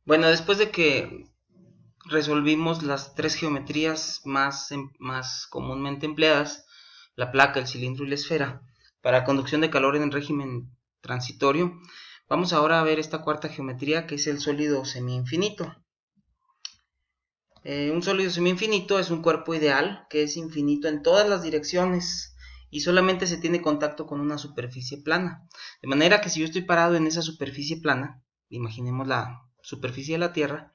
Bueno, después de que resolvimos las tres geometrías más comúnmente empleadas, la placa, el cilindro y la esfera, para conducción de calor en el régimen transitorio, vamos ahora a ver esta cuarta geometría que es el sólido semi-infinito. Un sólido semi-infinito es un cuerpo ideal que es infinito en todas las direcciones y solamente se tiene contacto con una superficie plana. De manera que si yo estoy parado en esa superficie plana, imaginemos la superficie de la Tierra,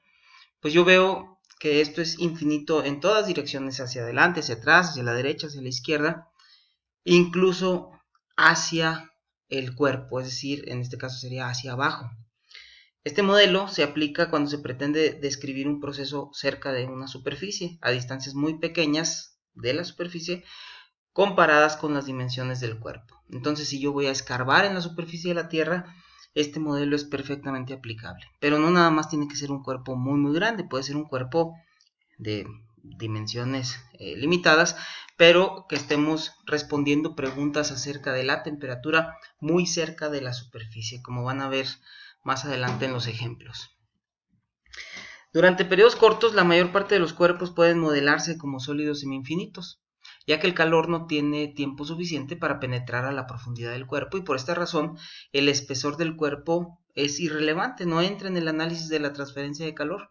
pues yo veo que esto es infinito en todas direcciones, hacia adelante, hacia atrás, hacia la derecha, hacia la izquierda, incluso hacia el cuerpo, es decir, en este caso sería hacia abajo. Este modelo se aplica cuando se pretende describir un proceso cerca de una superficie, a distancias muy pequeñas de la superficie, comparadas con las dimensiones del cuerpo. Entonces, si yo voy a escarbar en la superficie de la Tierra, este modelo es perfectamente aplicable. Pero no nada más tiene que ser un cuerpo muy grande, puede ser un cuerpo de dimensiones limitadas, pero que estemos respondiendo preguntas acerca de la temperatura muy cerca de la superficie, como van a ver más adelante en los ejemplos. Durante periodos cortos, la mayor parte de los cuerpos pueden modelarse como sólidos semi-infinitos, ya que el calor no tiene tiempo suficiente para penetrar a la profundidad del cuerpo y por esta razón el espesor del cuerpo es irrelevante, no entra en el análisis de la transferencia de calor.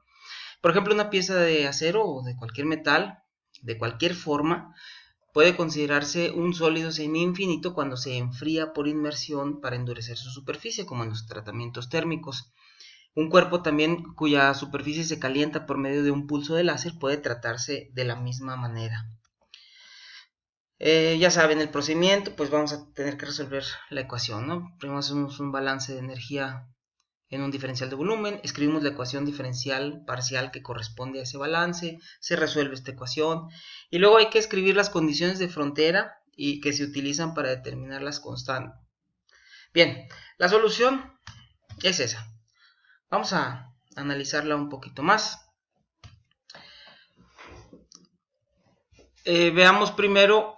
Por ejemplo, una pieza de acero o de cualquier metal, de cualquier forma, puede considerarse un sólido semi-infinito cuando se enfría por inmersión para endurecer su superficie, como en los tratamientos térmicos. Un cuerpo también cuya superficie se calienta por medio de un pulso de láser puede tratarse de la misma manera. Ya saben el procedimiento, pues vamos a tener que resolver la ecuación, ¿no? Primero hacemos un balance de energía en un diferencial de volumen, escribimos la ecuación diferencial parcial que corresponde a ese balance, se resuelve esta ecuación y luego hay que escribir las condiciones de frontera y que se utilizan para determinar las constantes. Bien, la solución es esa. Vamos a analizarla un poquito más. Veamos primero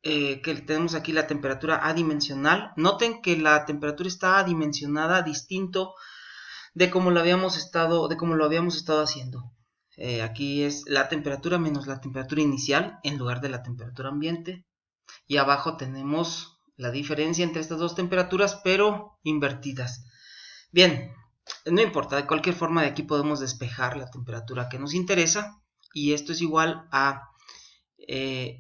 que tenemos aquí la temperatura adimensional. Noten que la temperatura está adimensionada distinto de cómo lo habíamos estado haciendo. Aquí es la temperatura menos la temperatura inicial en lugar de la temperatura ambiente. Y abajo tenemos la diferencia entre estas dos temperaturas, pero invertidas. Bien, no importa, de cualquier forma de aquí podemos despejar la temperatura que nos interesa. Y esto es igual a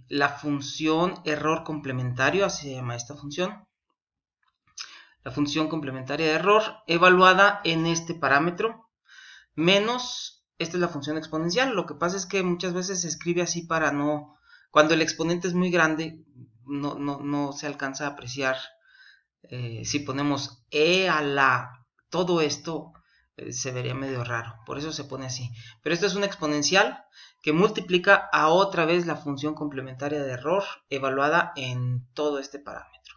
la función error complementario, así se llama esta función. La función complementaria de error evaluada en este parámetro menos, esta es la función exponencial. Lo que pasa es que muchas veces se escribe así para no, cuando el exponente es muy grande, no se alcanza a apreciar. Si ponemos e a la, todo esto se vería medio raro, por eso se pone así. Pero esto es una exponencial que multiplica a otra vez la función complementaria de error evaluada en todo este parámetro.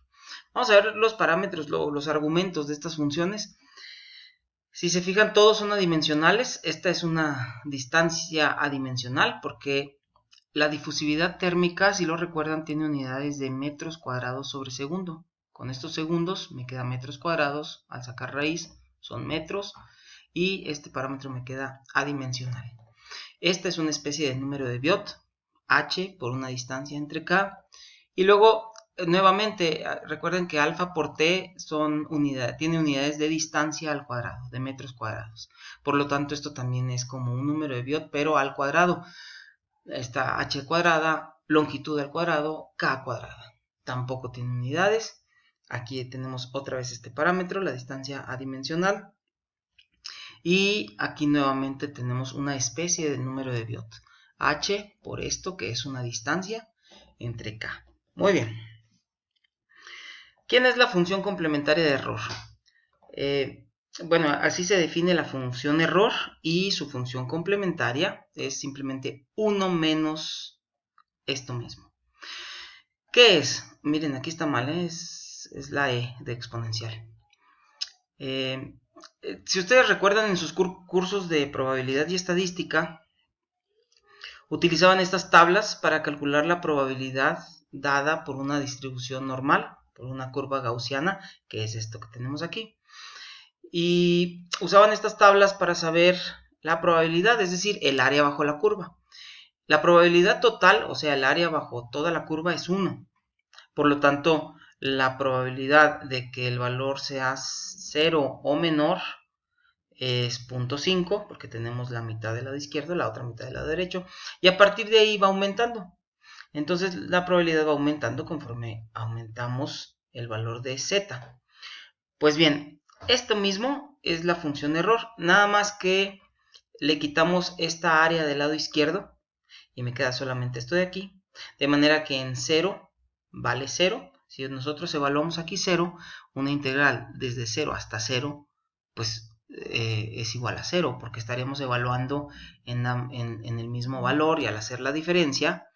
Vamos a ver los parámetros, los argumentos de estas funciones. Si se fijan, todos son adimensionales. Esta es una distancia adimensional porque la difusividad térmica, si lo recuerdan, tiene unidades de metros cuadrados sobre segundo. Con estos segundos me queda metros cuadrados. Al sacar raíz son metros. Y este parámetro me queda adimensional. Esta es una especie de número de Biot, h por una distancia entre k. Y luego, nuevamente, recuerden que alfa por t tiene unidades de distancia al cuadrado, de metros cuadrados. Por lo tanto, esto también es como un número de Biot, pero al cuadrado. Está h cuadrada, longitud al cuadrado, k cuadrada. Tampoco tiene unidades. Aquí tenemos otra vez este parámetro, la distancia adimensional. Y aquí nuevamente tenemos una especie de número de Biot. H por esto que es una distancia entre k. Muy bien. ¿Quién es la función complementaria de error? Bueno, así se define la función error y su función complementaria es simplemente 1 menos esto mismo. ¿Qué es? Miren, aquí está mal, es la e de exponencial. Si ustedes recuerdan en sus cursos de probabilidad y estadística, utilizaban estas tablas para calcular la probabilidad dada por una distribución normal, por una curva gaussiana, que es esto que tenemos aquí. y usaban estas tablas para saber la probabilidad, es decir, el área bajo la curva. La probabilidad total, o sea, el área bajo toda la curva es 1. Por lo tanto, la probabilidad de que el valor sea 0 o menor es 0.5, porque tenemos la mitad del lado izquierdo, la otra mitad del lado derecho, y a partir de ahí va aumentando. Entonces la probabilidad va aumentando conforme aumentamos el valor de z. Pues bien, esto mismo es la función error, nada más que le quitamos esta área del lado izquierdo y me queda solamente esto de aquí, de manera que en 0 vale 0. Si nosotros evaluamos aquí 0, una integral desde 0 hasta 0, pues es igual a 0, porque estaríamos evaluando en el mismo valor, y al hacer la diferencia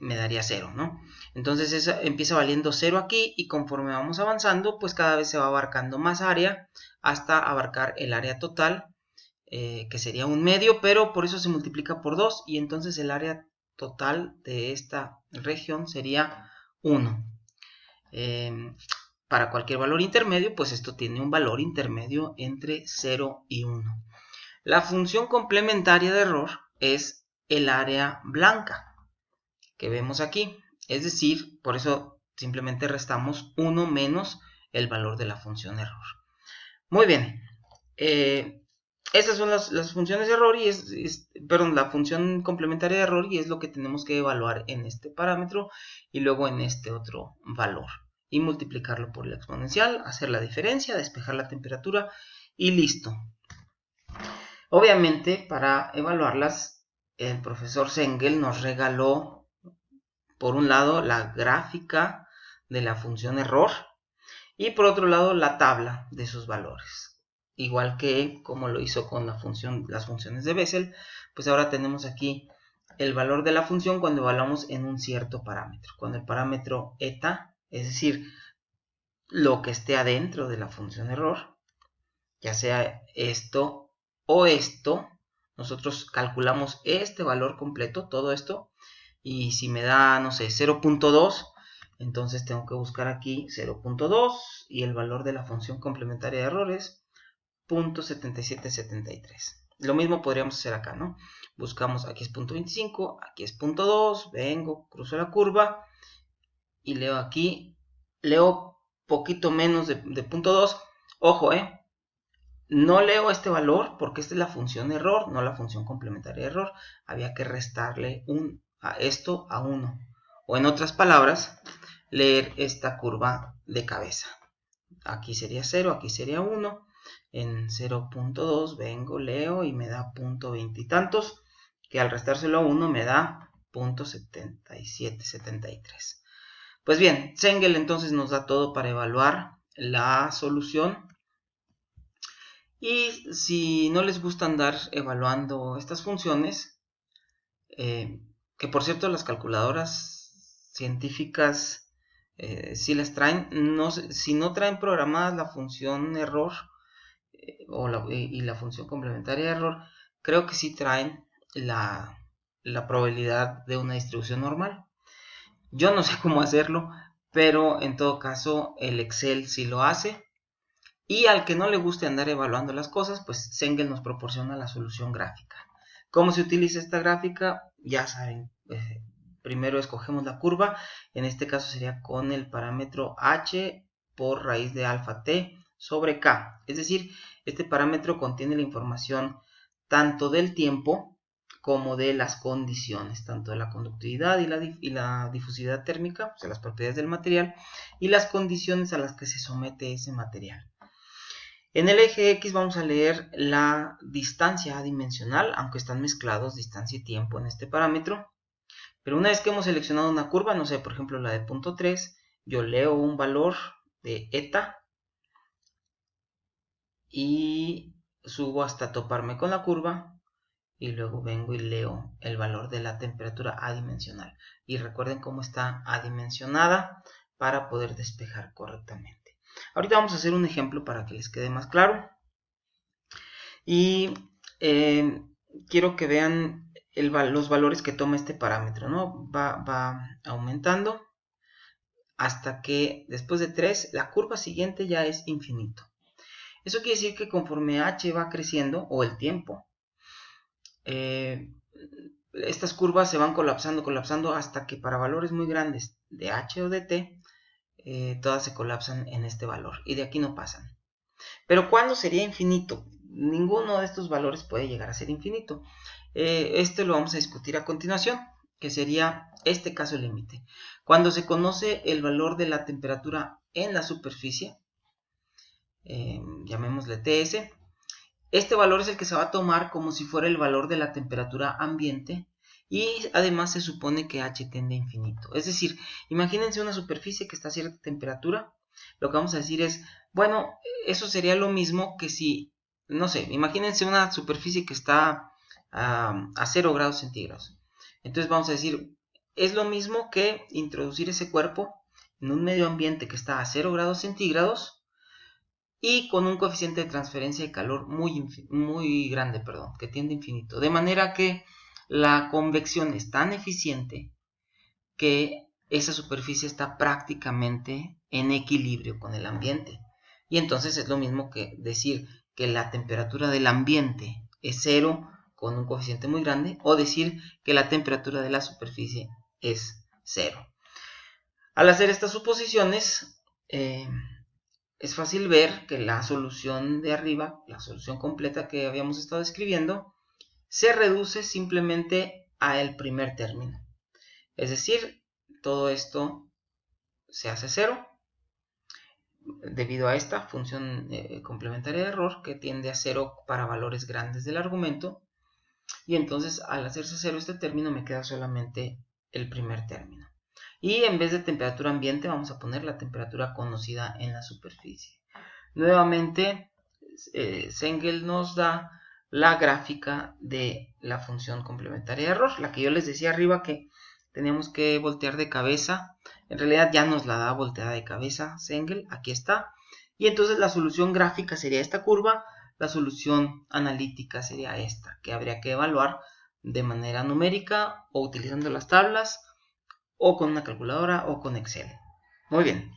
me daría 0, ¿no? Entonces esa empieza valiendo 0 aquí, y conforme vamos avanzando, pues cada vez se va abarcando más área hasta abarcar el área total, que sería 1/2, pero por eso se multiplica por 2, y entonces el área total de esta región sería 1. Para cualquier valor intermedio, pues esto tiene un valor intermedio entre 0 y 1. La función complementaria de error es el área blanca que vemos aquí, es decir, por eso simplemente restamos 1 menos el valor de la función error. Muy bien, estas son las funciones de error, y perdón, la función complementaria de error, y es lo que tenemos que evaluar en este parámetro y luego en este otro valor, y multiplicarlo por la exponencial, hacer la diferencia, despejar la temperatura y listo. Obviamente, para evaluarlas, el profesor Sengel nos regaló, por un lado, la gráfica de la función error, y por otro lado la tabla de sus valores. Igual que como lo hizo con las funciones de Bessel, pues ahora tenemos aquí el valor de la función cuando evaluamos en un cierto parámetro. Cuando el parámetro eta, es decir, lo que esté adentro de la función error, ya sea esto o esto, nosotros calculamos este valor completo, todo esto, y si me da, no sé, 0.2, entonces tengo que buscar aquí 0.2, y el valor de la función complementaria de error es 0.7773. Lo mismo podríamos hacer acá, ¿no? Buscamos, aquí es 0.25, aquí es 0.2, vengo, cruzo la curva y leo aquí, leo poquito menos de 0.2. Ojo, no leo este valor porque esta es la función error, no la función complementaria de error. Había que restarle esto a 1. O en otras palabras, leer esta curva de cabeza. Aquí sería 0, aquí sería 1. En 0.2 vengo, leo y me da 0.20 y tantos, que al restárselo a 1 me da 0.7773. Pues bien, Sengel entonces nos da todo para evaluar la solución. Y si no les gusta andar evaluando estas funciones, que por cierto las calculadoras científicas sí las traen, si no traen programadas la función error y la función complementaria de error, creo que sí traen la probabilidad de una distribución normal. Yo no sé cómo hacerlo, pero en todo caso el Excel sí lo hace. Y al que no le guste andar evaluando las cosas, pues Sengel nos proporciona la solución gráfica. ¿Cómo se utiliza esta gráfica? Ya saben, primero escogemos la curva, en este caso sería con el parámetro h por raíz de alfa t sobre k. Es decir, este parámetro contiene la información tanto del tiempo como de las condiciones, tanto de la conductividad y la difusividad térmica, o sea, las propiedades del material, y las condiciones a las que se somete ese material. En el eje X vamos a leer la distancia adimensional, aunque están mezclados distancia y tiempo en este parámetro. Pero una vez que hemos seleccionado una curva, no sé, por ejemplo la de punto 3, yo leo un valor de eta y subo hasta toparme con la curva, y luego vengo y leo el valor de la temperatura adimensional. Y recuerden cómo está adimensionada para poder despejar correctamente. Ahorita vamos a hacer un ejemplo para que les quede más claro. Y quiero que vean los valores que toma este parámetro, ¿no? Va aumentando hasta que después de 3, la curva siguiente ya es infinito. Eso quiere decir que conforme h va creciendo, o el tiempo, estas curvas se van colapsando hasta que para valores muy grandes de h o de t, todas se colapsan en este valor y de aquí no pasan. Pero ¿cuándo sería infinito? Ninguno de estos valores puede llegar a ser infinito. Este lo vamos a discutir a continuación, que sería este caso límite. Cuando se conoce el valor de la temperatura en la superficie, llamémosle Ts, este valor es el que se va a tomar como si fuera el valor de la temperatura ambiente y además se supone que h tiende a infinito. Es decir, imagínense una superficie que está a cierta temperatura. Lo que vamos a decir es, bueno, eso sería lo mismo que si, no sé, imagínense una superficie que está a 0 grados centígrados. Entonces vamos a decir, es lo mismo que introducir ese cuerpo en un medio ambiente que está a 0 grados centígrados y con un coeficiente de transferencia de calor muy grande, que tiende a infinito. De manera que la convección es tan eficiente que esa superficie está prácticamente en equilibrio con el ambiente. Y entonces es lo mismo que decir que la temperatura del ambiente es 0 con un coeficiente muy grande, o decir que la temperatura de la superficie es 0. Al hacer estas suposiciones, es fácil ver que la solución de arriba, la solución completa que habíamos estado escribiendo, se reduce simplemente al primer término. Es decir, todo esto se hace 0 debido a esta función complementaria de error que tiende a 0 para valores grandes del argumento. Y entonces al hacerse 0 este término me queda solamente el primer término. Y en vez de temperatura ambiente vamos a poner la temperatura conocida en la superficie. Nuevamente, Sengel nos da la gráfica de la función complementaria de error, la que yo les decía arriba que teníamos que voltear de cabeza. En realidad ya nos la da volteada de cabeza Sengel, aquí está. Y entonces la solución gráfica sería esta curva, la solución analítica sería esta, que habría que evaluar de manera numérica o utilizando las tablas o con una calculadora o con Excel. Muy bien.